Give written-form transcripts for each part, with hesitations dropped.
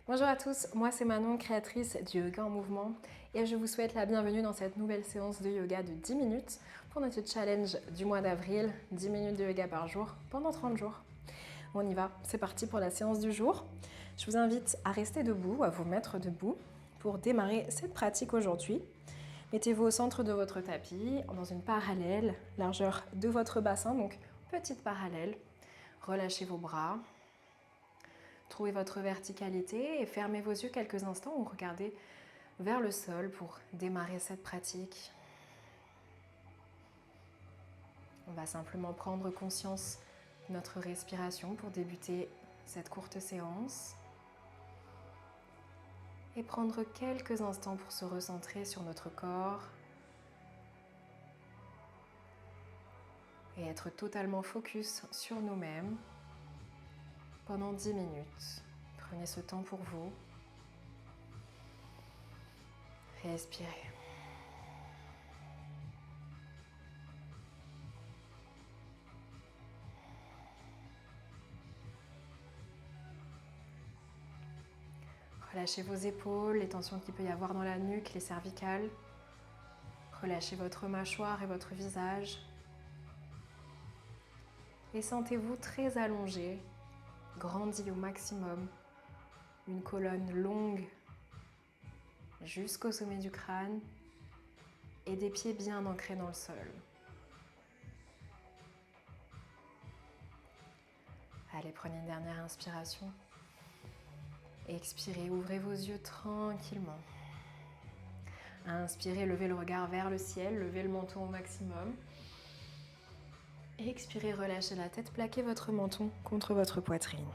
Bonjour à tous, moi c'est Manon, créatrice du yoga en mouvement et je vous souhaite la bienvenue dans cette nouvelle séance de yoga de 10 minutes pour notre challenge du mois d'avril, 10 minutes de yoga par jour pendant 30 jours. On y va, c'est parti pour la séance du jour. Je vous invite à rester debout, à vous mettre debout pour démarrer cette pratique aujourd'hui. Mettez-vous au centre de votre tapis, dans une parallèle, largeur de votre bassin, donc petite parallèle. Relâchez vos bras. Trouvez votre verticalité et fermez vos yeux quelques instants ou regardez vers le sol pour démarrer cette pratique. On va simplement prendre conscience de notre respiration pour débuter cette courte séance et prendre quelques instants pour se recentrer sur notre corps et être totalement focus sur nous-mêmes pendant 10 minutes. Prenez ce temps pour vous. Respirez. Relâchez vos épaules, les tensions qu'il peut y avoir dans la nuque, les cervicales. Relâchez votre mâchoire et votre visage. Et sentez-vous très allongé, grandi au maximum. Une colonne longue jusqu'au sommet du crâne et des pieds bien ancrés dans le sol. Allez, prenez une dernière inspiration. Expirez, ouvrez vos yeux tranquillement. Inspirez, levez le regard vers le ciel, levez le menton au maximum. Expirez, relâchez la tête, plaquez votre menton contre votre poitrine.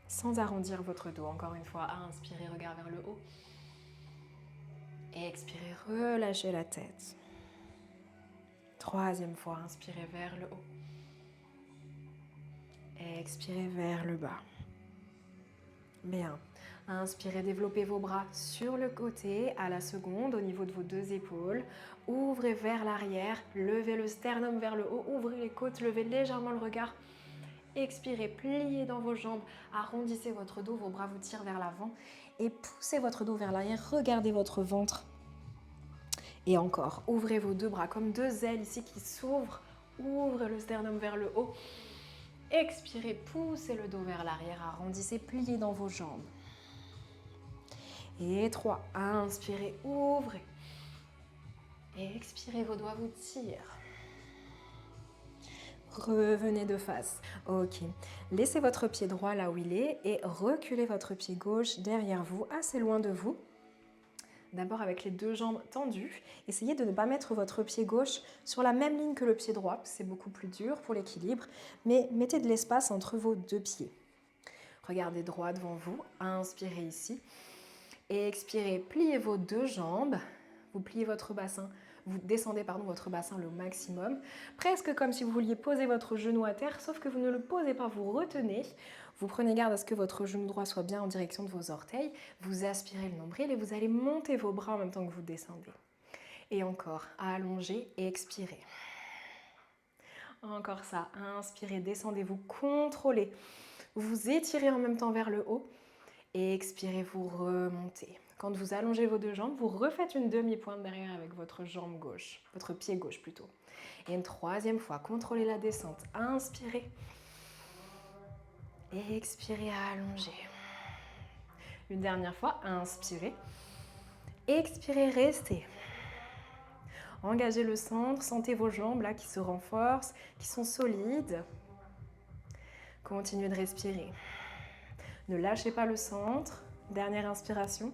Sans arrondir votre dos, encore une fois, inspirez, regard vers le haut. Expirez, relâchez la tête. Troisième fois, inspirez vers le haut. Expirez vers le bas. Bien. Inspirez, développez vos bras sur le côté, à la seconde, au niveau de vos deux épaules. Ouvrez vers l'arrière, levez le sternum vers le haut, ouvrez les côtes, levez légèrement le regard. Expirez, pliez dans vos jambes, arrondissez votre dos, vos bras vous tirent vers l'avant et poussez votre dos vers l'arrière, regardez votre ventre. Et encore, ouvrez vos deux bras comme deux ailes ici qui s'ouvrent, ouvrez le sternum vers le haut. Expirez, poussez le dos vers l'arrière, arrondissez, pliez dans vos jambes. Et 3, inspirez, ouvrez. Et expirez, vos doigts vous tirent. Revenez de face. Ok. Laissez votre pied droit là où il est et reculez votre pied gauche derrière vous, assez loin de vous. D'abord avec les deux jambes tendues. Essayez de ne pas mettre votre pied gauche sur la même ligne que le pied droit. C'est beaucoup plus dur pour l'équilibre. Mais mettez de l'espace entre vos deux pieds. Regardez droit devant vous. Inspirez ici. Et expirez. Pliez vos deux jambes. Vous pliez votre bassin. Vous descendez votre bassin le maximum. Presque comme si vous vouliez poser votre genou à terre. Sauf que vous ne le posez pas. Vous retenez. Vous prenez garde à ce que votre genou droit soit bien en direction de vos orteils. Vous aspirez le nombril et vous allez monter vos bras en même temps que vous descendez. Et encore, allongez et expirez. Encore ça, inspirez, descendez, vous contrôlez. Vous étirez en même temps vers le haut et expirez, vous remontez. Quand vous allongez vos deux jambes, vous refaites une demi-pointe derrière avec votre jambe gauche, votre pied gauche plutôt. Et une troisième fois, contrôlez la descente. Inspirez. Et expirez, allongez. Une dernière fois, inspirez. Expirez, restez. Engagez le centre, sentez vos jambes là qui se renforcent, qui sont solides. Continuez de respirer. Ne lâchez pas le centre. Dernière inspiration.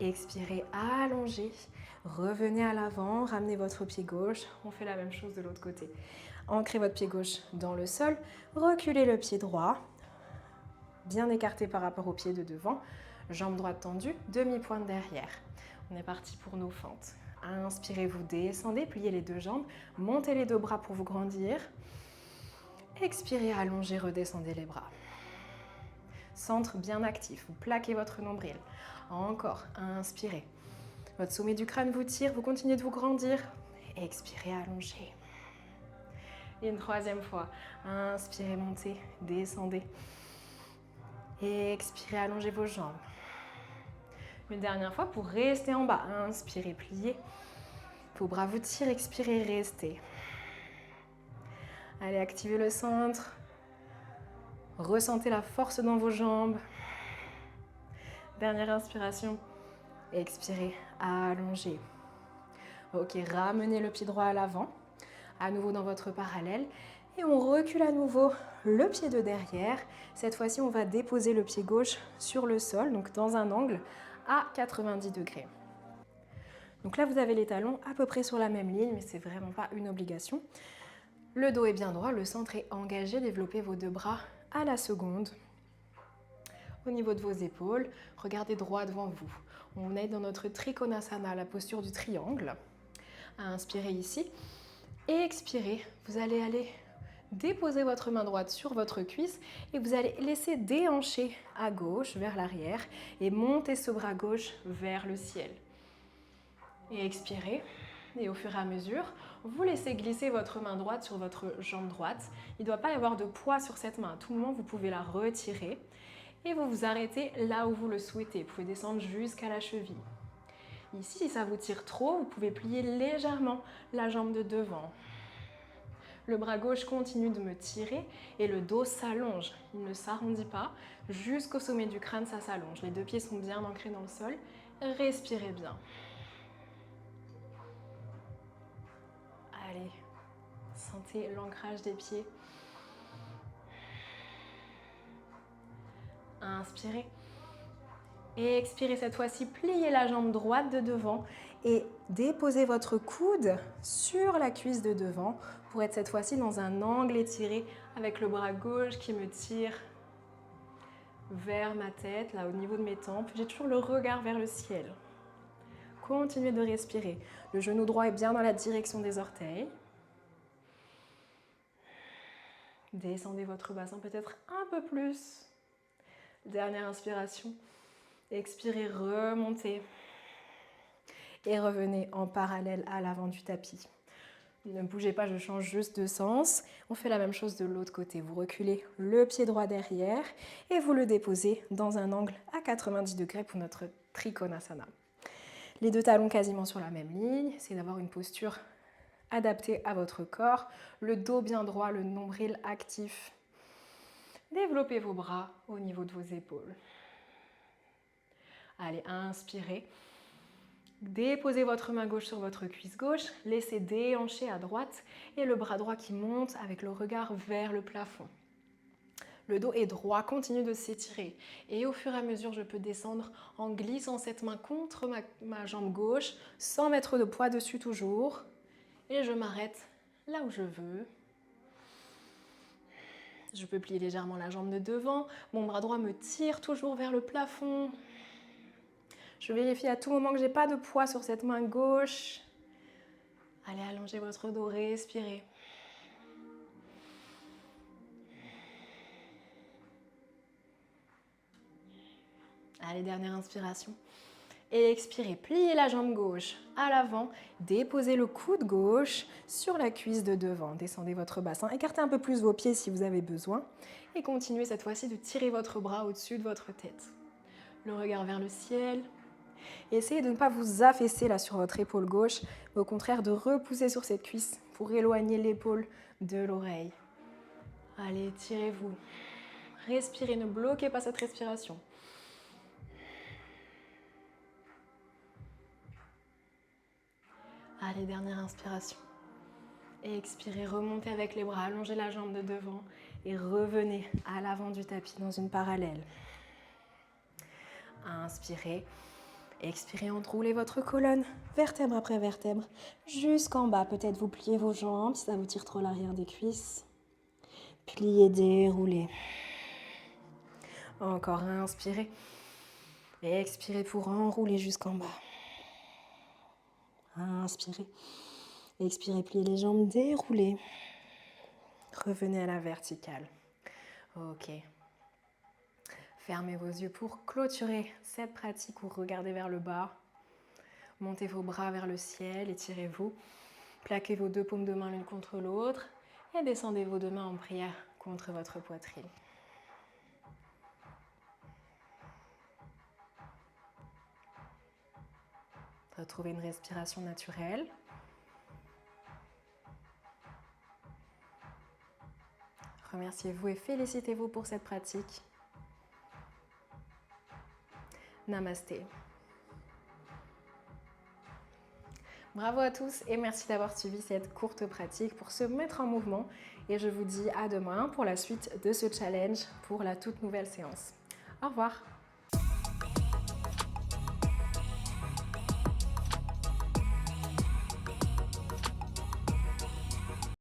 Expirez, allongez. Revenez à l'avant, ramenez votre pied gauche. On fait la même chose de l'autre côté. Ancrez votre pied gauche dans le sol. Reculez le pied droit. Bien écarté par rapport au pied de devant. Jambe droite tendue, demi-pointe derrière. On est parti pour nos fentes. Inspirez, vous descendez, pliez les deux jambes. Montez les deux bras pour vous grandir. Expirez, allongez, redescendez les bras. Centre bien actif, vous plaquez votre nombril. Encore, inspirez. Votre sommet du crâne vous tire, vous continuez de vous grandir. Expirez, allongez. Et une troisième fois, inspirez, montez, descendez. Expirez, allongez vos jambes. Une dernière fois pour rester en bas. Inspirez, pliez. Vos bras vous tirent, expirez, restez. Allez, activez le centre. Ressentez la force dans vos jambes. Dernière inspiration. Expirez, allongez. Ok, ramenez le pied droit à l'avant. À nouveau dans votre parallèle. Et on recule à nouveau le pied de derrière. Cette fois-ci, on va déposer le pied gauche sur le sol, donc dans un angle à 90 degrés. Donc là, vous avez les talons à peu près sur la même ligne, mais ce n'est vraiment pas une obligation. Le dos est bien droit, le centre est engagé. Développez vos deux bras à la seconde. Au niveau de vos épaules, regardez droit devant vous. On est dans notre Trikonasana, la posture du triangle. Inspirez ici. Et expirez, vous allez aller déposer votre main droite sur votre cuisse et vous allez laisser déhancher à gauche vers l'arrière et monter ce bras gauche vers le ciel. Et expirez. Et au fur et à mesure, vous laissez glisser votre main droite sur votre jambe droite. Il ne doit pas y avoir de poids sur cette main. À tout moment, vous pouvez la retirer et vous vous arrêtez là où vous le souhaitez. Vous pouvez descendre jusqu'à la cheville. Ici, si ça vous tire trop, vous pouvez plier légèrement la jambe de devant. Le bras gauche continue de me tirer et le dos s'allonge. Il ne s'arrondit pas. Jusqu'au sommet du crâne, ça s'allonge. Les deux pieds sont bien ancrés dans le sol. Respirez bien. Allez, sentez l'ancrage des pieds. Inspirez. Et expirez cette fois-ci, pliez la jambe droite de devant et déposez votre coude sur la cuisse de devant pour être cette fois-ci dans un angle étiré avec le bras gauche qui me tire vers ma tête, là au niveau de mes tempes. J'ai toujours le regard vers le ciel. Continuez de respirer. Le genou droit est bien dans la direction des orteils. Descendez votre bassin peut-être un peu plus. Dernière inspiration. Expirez, remontez. Et revenez en parallèle à l'avant du tapis. Ne bougez pas, je change juste de sens. On fait la même chose de l'autre côté. Vous reculez le pied droit derrière et vous le déposez dans un angle à 90 degrés pour notre Trikonasana. Les deux talons quasiment sur la même ligne. C'est d'avoir une posture adaptée à votre corps. Le dos bien droit, le nombril actif. Développez vos bras au niveau de vos épaules. Allez, inspirez. Déposez votre main gauche sur votre cuisse gauche, laissez déhancher à droite et le bras droit qui monte avec le regard vers le plafond. Le dos est droit, continue de s'étirer et au fur et à mesure je peux descendre en glissant cette main contre ma jambe gauche sans mettre de poids dessus toujours et je m'arrête là où je veux. Je peux plier légèrement la jambe de devant, mon bras droit me tire toujours vers le plafond. Je vérifie à tout moment que je n'ai pas de poids sur cette main gauche. Allez, allongez votre dos, respirez. Allez, dernière inspiration. Et expirez, pliez la jambe gauche à l'avant, déposez le coude gauche sur la cuisse de devant. Descendez votre bassin, écartez un peu plus vos pieds si vous avez besoin. Et continuez cette fois-ci de tirer votre bras au-dessus de votre tête. Le regard vers le ciel. Et essayez de ne pas vous affaisser là sur votre épaule gauche, mais au contraire de repousser sur cette cuisse pour éloigner l'épaule de l'oreille. Allez, tirez-vous. Respirez, ne bloquez pas cette respiration. Allez, dernière inspiration. Et expirez, remontez avec les bras, allongez la jambe de devant et revenez à l'avant du tapis dans une parallèle. Inspirez. Expirez, enroulez votre colonne, vertèbre après vertèbre, jusqu'en bas. Peut-être vous pliez vos jambes si ça vous tire trop l'arrière des cuisses. Pliez, déroulez. Encore inspirez. Et expirez pour enrouler jusqu'en bas. Inspirez. Expirez, pliez les jambes, déroulez. Revenez à la verticale. Ok. Fermez vos yeux pour clôturer cette pratique ou regardez vers le bas. Montez vos bras vers le ciel, étirez-vous. Plaquez vos deux paumes de main l'une contre l'autre et descendez vos deux mains en prière contre votre poitrine. retrouver une respiration naturelle. Remerciez-vous et félicitez-vous pour cette pratique. Namasté. Bravo à tous et merci d'avoir suivi cette courte pratique pour se mettre en mouvement. Et je vous dis à demain pour la suite de ce challenge pour la toute nouvelle séance. Au revoir.